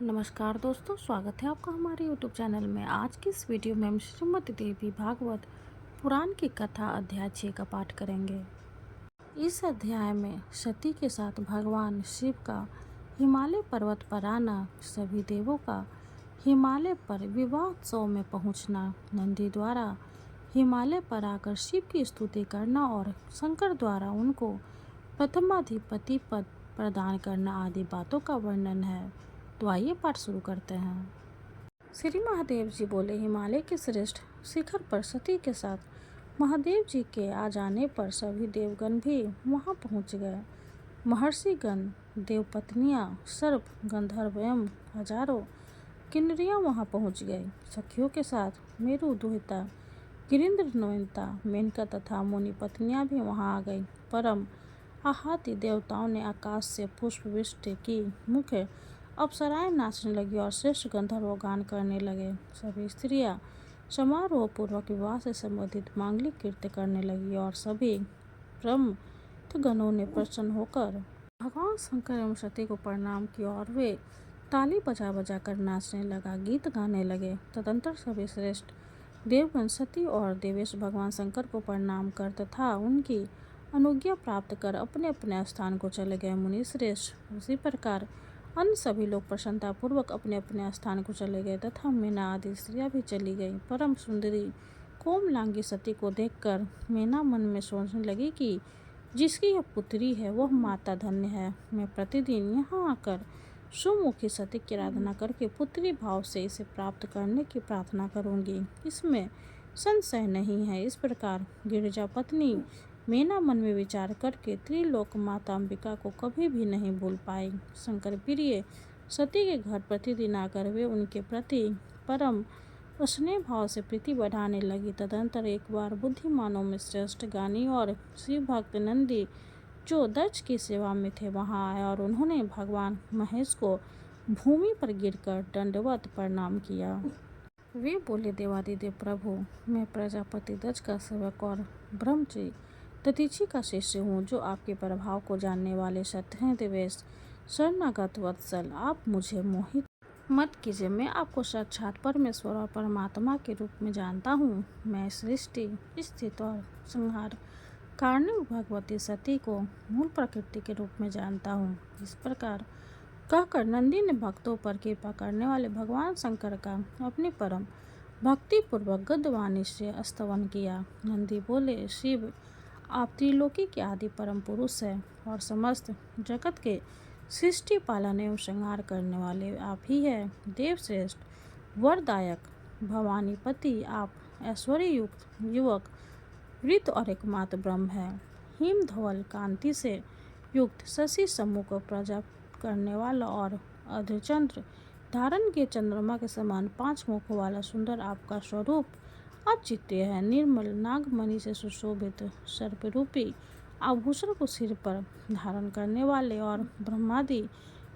नमस्कार दोस्तों, स्वागत है आपका हमारे YouTube चैनल में। आज की इस वीडियो में हम श्रीमद् देवी भागवत पुराण की कथा अध्याय 6 का पाठ करेंगे। इस अध्याय में सती के साथ भगवान शिव का हिमालय पर्वत पर आना, सभी देवों का हिमालय पर विवाह उत्सव में पहुंचना, नंदी द्वारा हिमालय पर आकर शिव की स्तुति करना और शंकर द्वारा उनको प्रथमाधिपति पद प्रदान करना आदि बातों का वर्णन है। तो आइए पाठ शुरू करते हैं। श्री महादेव जी बोले, हिमालय के श्रेष्ठ शिखर पर सती के साथ महादेव जी के आ जाने पर सभी देवगण भी वहां पहुंच गए। महर्षि गण, देवपत्नियां, सर्प, गंधर्व एवं हजारों किन्नरियां वहां पहुंच गई। सखियों के साथ मेरु दुहिता, गिरिंद्र नयनता, मेनका तथा मुनि पत्नियां भी वहां आ गई। परम आहाति देवताओं ने आकाश से पुष्प वृष्टि की, मुख्य अप्सराएं नाचने लगी और श्रेष्ठ गंधर्व गान करने लगे। सभी स्त्रियां समारोह पूर्वक विवाह से संबंधित मांगलिक कृत्य करने लगी और सभी ब्रह्मगणों ने प्रसन्न होकर भगवान शंकर एवं सती को प्रणाम किया और वे ताली बजा बजा कर नाचने लगा, गीत गाने लगे। तदंतर सभी श्रेष्ठ देवगण सती और देवेश भगवान शंकर को प्रणाम कर तथा उनकी अनुज्ञा प्राप्त कर अपने अपने स्थान को चले गए। मुनि श्रेष्ठ उसी प्रकार अन्य सभी लोग प्रसन्नता पूर्वक अपने अपने स्थान को चले गए तथा मीना आदि स्त्रियां भी चली गईं। परम सुंदरी कोमलांगी सती को देखकर मीना मन में सोचने लगी कि जिसकी यह पुत्री है वह माता धन्य है। मैं प्रतिदिन यहाँ आकर सुमुखी सती की आराधना करके पुत्री भाव से इसे प्राप्त करने की प्रार्थना करूंगी, इसमें संशय नहीं है। इस प्रकार गिरिजा पत्नी मीना मन में विचार करके त्रिलोक माता अंबिका को कभी भी नहीं भूल पाई। शंकर प्रिय सती के घर प्रतिदिन आकर वे उनके प्रति परम स्नेह भाव से प्रीति बढ़ाने लगी। तदंतर एक बार बुद्धिमानों में श्रेष्ठ ज्ञानी और शिव भक्त नंदी जो दक्ष की सेवा में थे वहां आए और उन्होंने भगवान महेश को भूमि पर गिरकर दंडवत प्रणाम किया। वे बोले, देवादिदेव प्रभु, मैं प्रजापति दक्ष का सेवक और ब्रह्मजी दधीची का शिष्य हूँ, जो आपके प्रभाव को जानने वाले सत्य हैं। देवेश शरणागत वत्सल, आप मुझे मोहित मत कीजिए। मैं आपको साक्षात परमेश्वर और परमात्मा के रूप में जानता हूँ। मैं सृष्टि, स्थिति और संहार कारणि भगवती सती को मूल प्रकृति के रूप में जानता हूँ। इस प्रकार कहकर नंदी ने भक्तों पर कृपा करने वाले भगवान शंकर का अपनी परम भक्ति पूर्वक गद्यवाणी से स्तवन किया। नंदी बोले, शिव, आप त्रिलोकी के आदि परम पुरुष हैं और समस्त जगत के सृष्टि पालन एवं संहार करने वाले आप ही हैं। देवश्रेष्ठ, वरदायक, भवानीपति, आप ऐश्वर्य युक्त युवक, वृत्त और एकमात्र ब्रह्म है। हिम धवल कांति से युक्त शशि समूह को प्रजाप्त करने वाला और अर्धचंद्र धारण के चंद्रमा के समान 5 मुखों वाला सुंदर आपका स्वरूप अचित्य है। निर्मल नागमणि से सुशोभित सर्परूपी आभूषण को सिर पर धारण करने वाले और ब्रह्मादि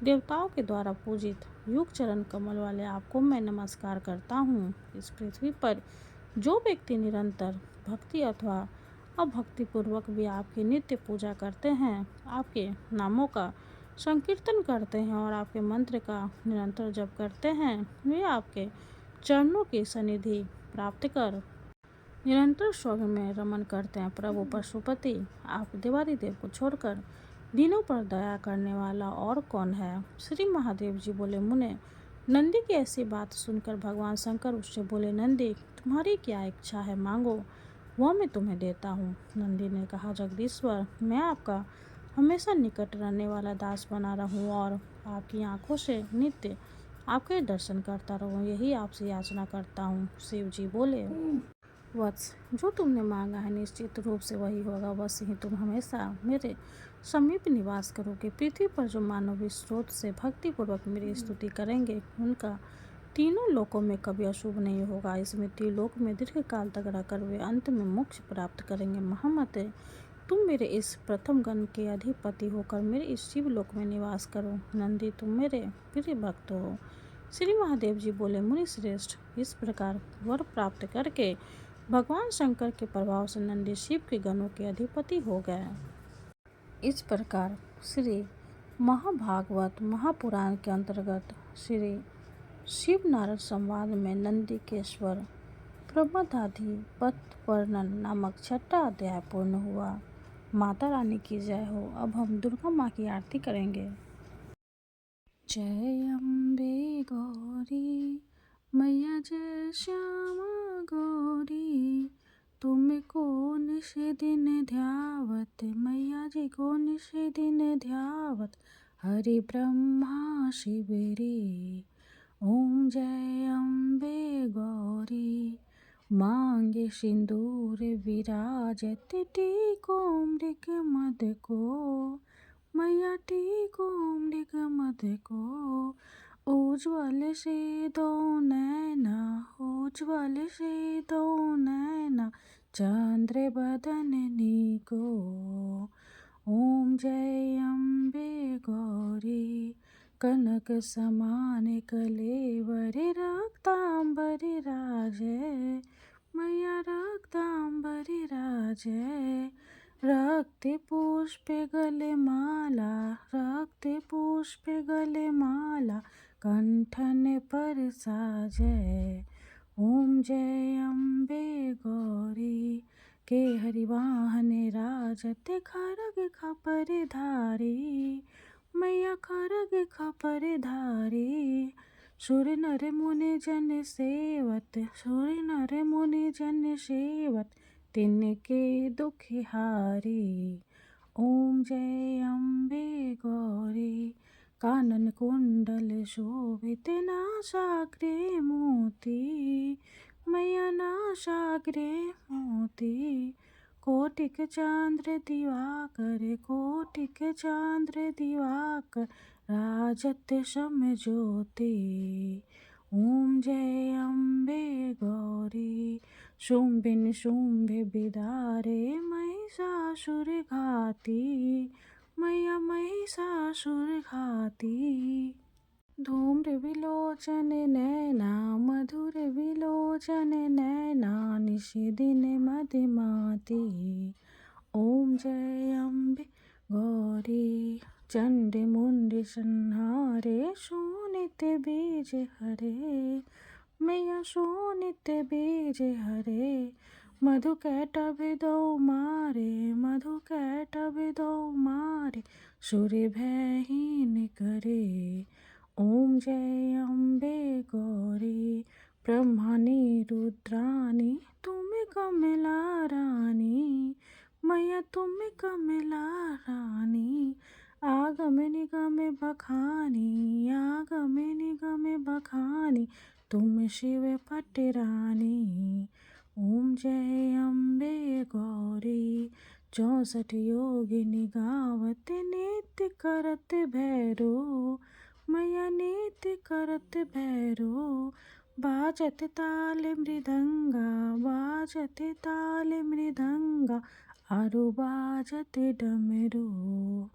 देवताओं के द्वारा पूजित युग चरण कमल वाले आपको मैं नमस्कार करता हूँ। इस पृथ्वी पर जो व्यक्ति निरंतर भक्ति अथवा अभक्ति पूर्वक भी आपकी नित्य पूजा करते हैं, आपके नामों का संकीर्तन करते हैं और आपके मंत्र का निरंतर जप करते हैं, वे आपके चरणों की सन्निधि प्राप्त कर निरंतर स्वर्ग में रमन करते हैं। प्रभु पशुपति, आप देवादिदेव को छोड़कर दीनों पर दया करने वाला और कौन है? श्री महादेव जी बोले, मुने, नंदी की ऐसी बात सुनकर भगवान शंकर उससे बोले, नंदी, तुम्हारी क्या इच्छा है, मांगो, वह मैं तुम्हें देता हूँ। नंदी ने कहा, जगदीश्वर, मैं आपका हमेशा निकट रहने वाला दास बना रहूं और आपकी आंखों से नित्य आपके दर्शन करता रहूं, यही आपसे याचना करता हूँ। शिव जी बोले, वत्स, जो तुमने मांगा है निश्चित रूप से वही होगा। बस ही तुम हमेशा मेरे समीप निवास करोगे। पृथ्वी पर जो मानव इस स्रोत से भक्ति पूर्वक मेरी स्तुति करेंगे, उनका तीनों लोकों में कभी अशुभ नहीं होगा। इसमें त्रिलोक में दीर्घ काल तक रहकर वे अंत में मोक्ष प्राप्त करेंगे। महामते, तुम मेरे इस प्रथम गण के अधिपति होकर मेरे इस शिवलोक में निवास करो। नंदी, तुम मेरे प्रिय भक्त हो। श्री महादेव जी बोले, मुनि श्रेष्ठ, इस प्रकार वर प्राप्त करके भगवान शंकर के प्रभाव से नंदी शिव के गणों के अधिपति हो गए। इस प्रकार श्री महाभागवत महापुराण के अंतर्गत श्री शिव नारद संवाद में नंदिकेश्वर प्रमदाधिपत वर्णन नामक छठा अध्याय पूर्ण हुआ। माता रानी की जय हो। अब हम दुर्गा माँ की आरती करेंगे। जय अम्बे गौरी मैया, जय श्यामा गौरी, तुमको निश दिन ध्यावत मैया जी को निश दिन ध्यावत, हरि ब्रह्मा शिवरी। ओम जय अम्बे गौरी, मांगे सिंदूर विराजत, टीको मृग मद को मैया, टीको मृग मद को, उज्ज्वल से दो नैना, उज्ज्वल से दो नैना, चंद्र बदननी को। ओम जय अम्बे गौरी, कनक समान कलेवर, रक्तांबर राजै मैया, रक्तांबर राजै, रक्त पुष्प गले माला, रक्त पुष्प गले माला, कंठन पर साजै। ओम जय अम्बे गौरी, के हरिवाहन राजत, खरग खपर धारी मैया, खरग खपर धारी, सुर नर मुनि जन सेवत, सुर नर मुनि जन सेवत, तिनके दुख हारी। ओम जय अम्बे गौरी, कानन कुंडल शोभित, नासाग्रे मोती मैया, नासाग्रे मोती, कोटिक चांद्र दिवाकर, कोटिक चांद्र दिवाकर, राजत सम ज्योति। ओम जय अम्बे गौरी, शुंभ निशुंभ बिदारे, महिषासुर घाती मैया, महिषासुर घाती, धूम्र विलोचन नैना, मधुर विलोचन नैना, निश दिन मदिमाती। ओम जय अम्बे गौरी, चंड मुंड संहारे, शोणित बीज हरे मैया, शोणित बीज हरे, मधु कैटभ दो मारे, मधु कैटभ दो मारे, सुर भयहीन करे। ओम जय अम्बे गौरी, ब्रह्मानी रुद्रानी, तुम कमला रानी मैया, तुम कमला रानी, आगम निगम बखानी, आगम निगम बखानी, तुम शिव पटरानी। ओम जय अम्बे गौरी, 64 योगिनी गावत, नित्य करत भैरो मैया, नित्य करत भैरो, बाजत ताल मृदंगा, बाजत ताल मृदंगा, आरु बाजत डमरू।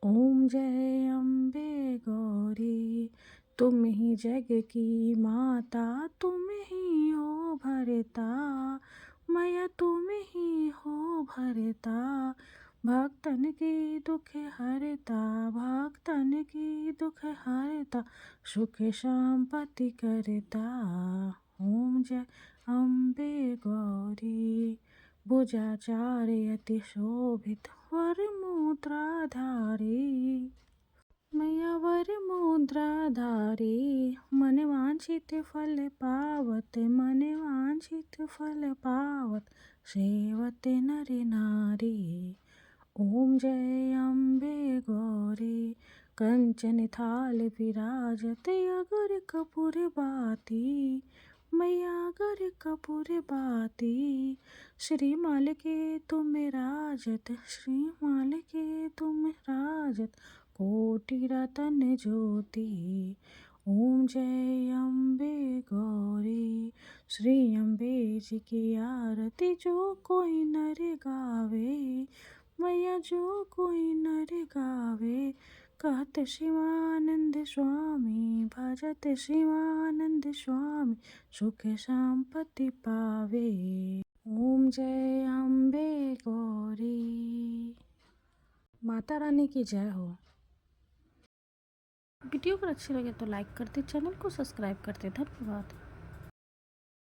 ओम जय अम्बे गौरी, तुम ही जग की माता, तुम ही हो भरता मैया, तुम ही हो भरता, भक्तन की दुख हरता, भक्तन की दुख हरता, सुख संपत्ति करता। ओम जय अम्बे गौरी, भुजाचार्य अति शोभित, वर मुद्राधारी मैया, वर मुद्राधारी, मन वांछित फल पावत, मन वांछित फल पावत, सेवत नर नारी। ओम जय अम्बे गौरी, कंचन थाल विराजत, अगर कपूर बाती मैया, अगर कपूर बाती, श्रीमाल के तुम राजत, श्रीमाल के तुम राजत, कोटि रतन ज्योति। ओम जय अम्बे गौरी, श्री अम्बे जी की आरती, जो कोई नर गावे मैया, जो कोई नर गावे, कहत शिवानंद स्वामी, भजत शिवानंद स्वामी, सुख संपत्ति पावे। ओम जय अम्बे गौरी। माता रानी की जय हो। वीडियो अगर अच्छी लगे तो लाइक करते, चैनल को सब्सक्राइब करते। धन्यवाद।